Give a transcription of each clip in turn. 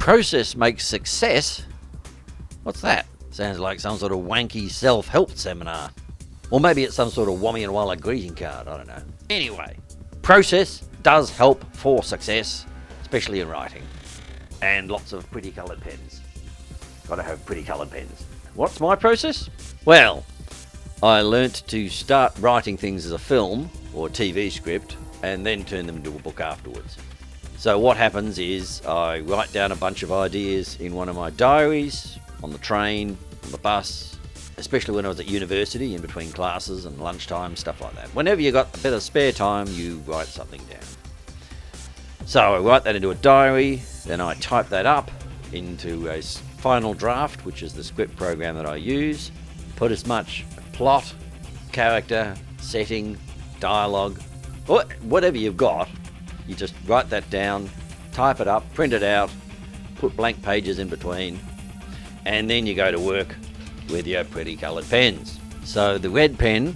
Process makes success? What's that? Sounds like some sort of wanky self-help seminar. Or maybe it's some sort of Whammy and Walla greeting card, I don't know. Anyway, process does help for success, especially in writing. And lots of pretty coloured pens. Gotta have pretty coloured pens. What's my process? Well, I learnt to start writing things as a film or a TV script and then turn them into a book afterwards. So what happens is I write down a bunch of ideas in one of my diaries, on the train, on the bus, especially when I was at university in between classes and lunchtime, stuff like that. Whenever you got a bit of spare time, you write something down. So I write that into a diary, then I type that up into a final draft, which is the script program that I use. Put as much plot, character, setting, dialogue, or whatever you've got, you just write that down, type it up, print it out, put blank pages in between, and then you go to work with your pretty coloured pens. So the red pen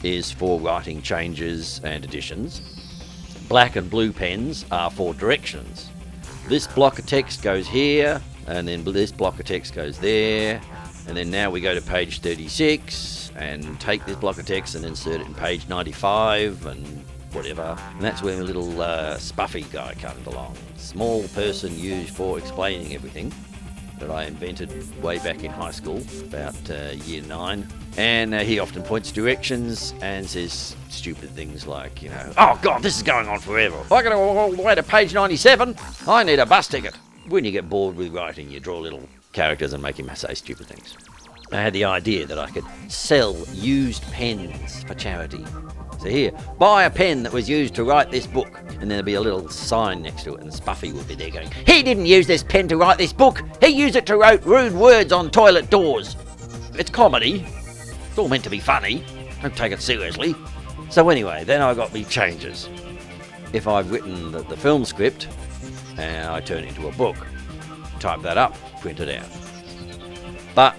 is for writing changes and additions. Black and blue pens are for directions. This block of text goes here, and then this block of text goes there, and then now we go to page 36 and take this block of text and insert it in page 95 and whatever. And that's where a little spuffy guy comes along. Small person used for explaining everything that I invented way back in high school, about year 9. And he often points directions and says stupid things like, you know, oh God, this is going on forever. I gotta go all the way to page 97. I need a bus ticket. When you get bored with writing, you draw little characters and make him say stupid things. I had the idea that I could sell used pens for charity. So here, buy a pen that was used to write this book. And then there'd be a little sign next to it, and Spuffy would be there going, he didn't use this pen to write this book. He used it to write rude words on toilet doors. It's comedy. It's all meant to be funny. Don't take it seriously. So anyway, then I got me changes. If I've written the film script, I turn it into a book. Type that up, print it out. But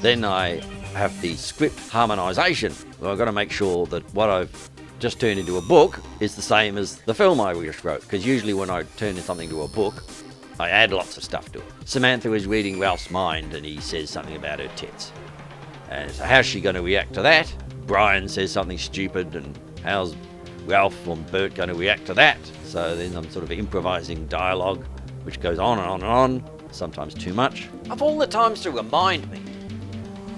then I have the script harmonization. Well, I've got to make sure that what I've just turned into a book is the same as the film I just wrote, because usually when I turn something to a book, I add lots of stuff to it. Samantha is reading Ralph's mind and he says something about her tits. And so how's she going to react to that? Brian says something stupid, and how's Ralph and Bert going to react to that? So then I'm sort of improvising dialogue, which goes on and on and on, sometimes too much. Of all the times to remind me.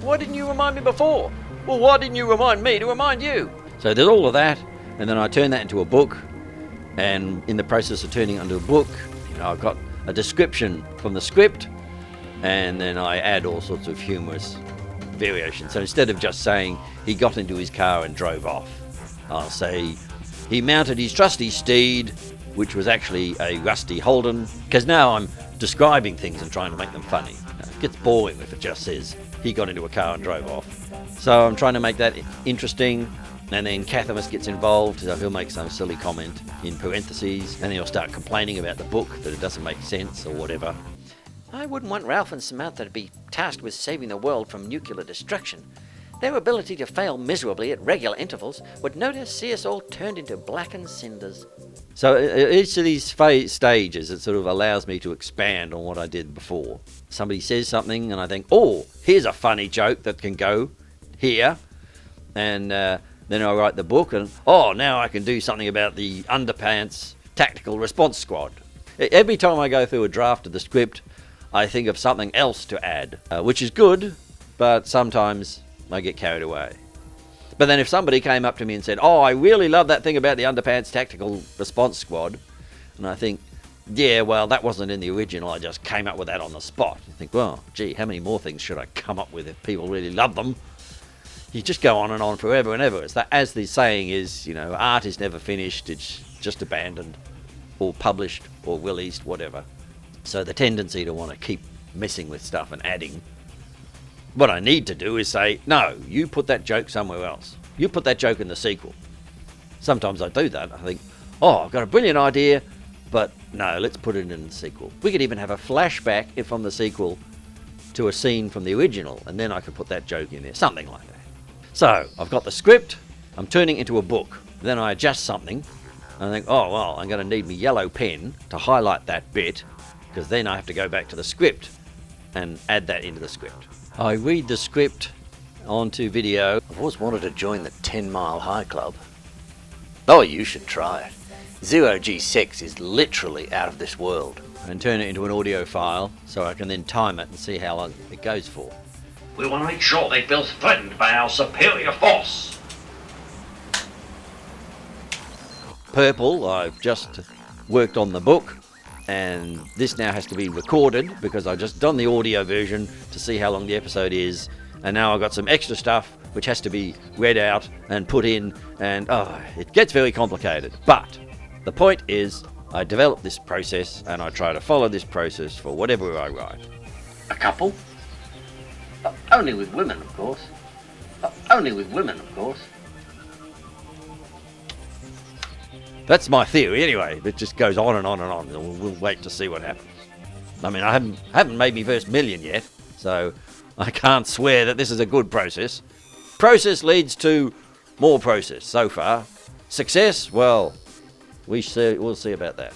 Why didn't you remind me before? Well, why didn't you remind me to remind you? So there's all of that, and then I turn that into a book, and in the process of turning it into a book, you know, I've got a description from the script, and then I add all sorts of humorous variations. So instead of just saying he got into his car and drove off, I'll say he mounted his trusty steed, which was actually a rusty Holden, because now I'm describing things and trying to make them funny. It gets boring if it just says he got into a car and drove off. So I'm trying to make that interesting, and then Cath of Us gets involved, so he'll make some silly comment in parentheses, and then he'll start complaining about the book, that it doesn't make sense or whatever. I wouldn't want Ralph and Samantha to be tasked with saving the world from nuclear destruction. Their ability to fail miserably at regular intervals would no doubt see us all turned into blackened cinders. So each of these stages, it sort of allows me to expand on what I did before. Somebody says something and I think, oh, here's a funny joke that can go here. And then I write the book and, oh, now I can do something about the Underpants Tactical Response Squad. Every time I go through a draft of the script, I think of something else to add, which is good, but sometimes I get carried away. But then if somebody came up to me and said, oh, I really love that thing about the Underpants Tactical Response Squad, and I think, yeah, well, that wasn't in the original, I just came up with that on the spot. You think, well, gee, how many more things should I come up with if people really love them? You just go on and on forever and ever. It's that, as the saying is, you know, art is never finished, it's just abandoned, or published, or released, whatever. So the tendency to want to keep messing with stuff and adding. What I need to do is say, no, you put that joke somewhere else. You put that joke in the sequel. Sometimes I do that. I think, oh, I've got a brilliant idea, but no, let's put it in the sequel. We could even have a flashback from the sequel to a scene from the original, and then I could put that joke in there, something like that. So I've got the script, I'm turning it into a book. Then I adjust something, and I think, oh, well, I'm going to need my yellow pen to highlight that bit. because then I have to go back to the script and add that into the script. I read the script onto video. I've always wanted to join the 10 Mile High Club. Oh, you should try it. Zero G sex is literally out of this world. And turn it into an audio file so I can then time it and see how long it goes for. We want to make sure they feel threatened by our superior force. Purple, I've just worked on the book, and this now has to be recorded because I've just done the audio version to see how long the episode is, and now I've got some extra stuff which has to be read out and put in, and it gets very complicated. But the point is, I develop this process and I try to follow this process for whatever I write. A couple? Only with women, of course. Only with women, of course. That's my theory anyway. It just goes on and on and on, and we'll wait to see what happens. I mean, I haven't made my first million yet, so I can't swear that this is a good process. Process leads to more process so far. Success, well, we'll see about that.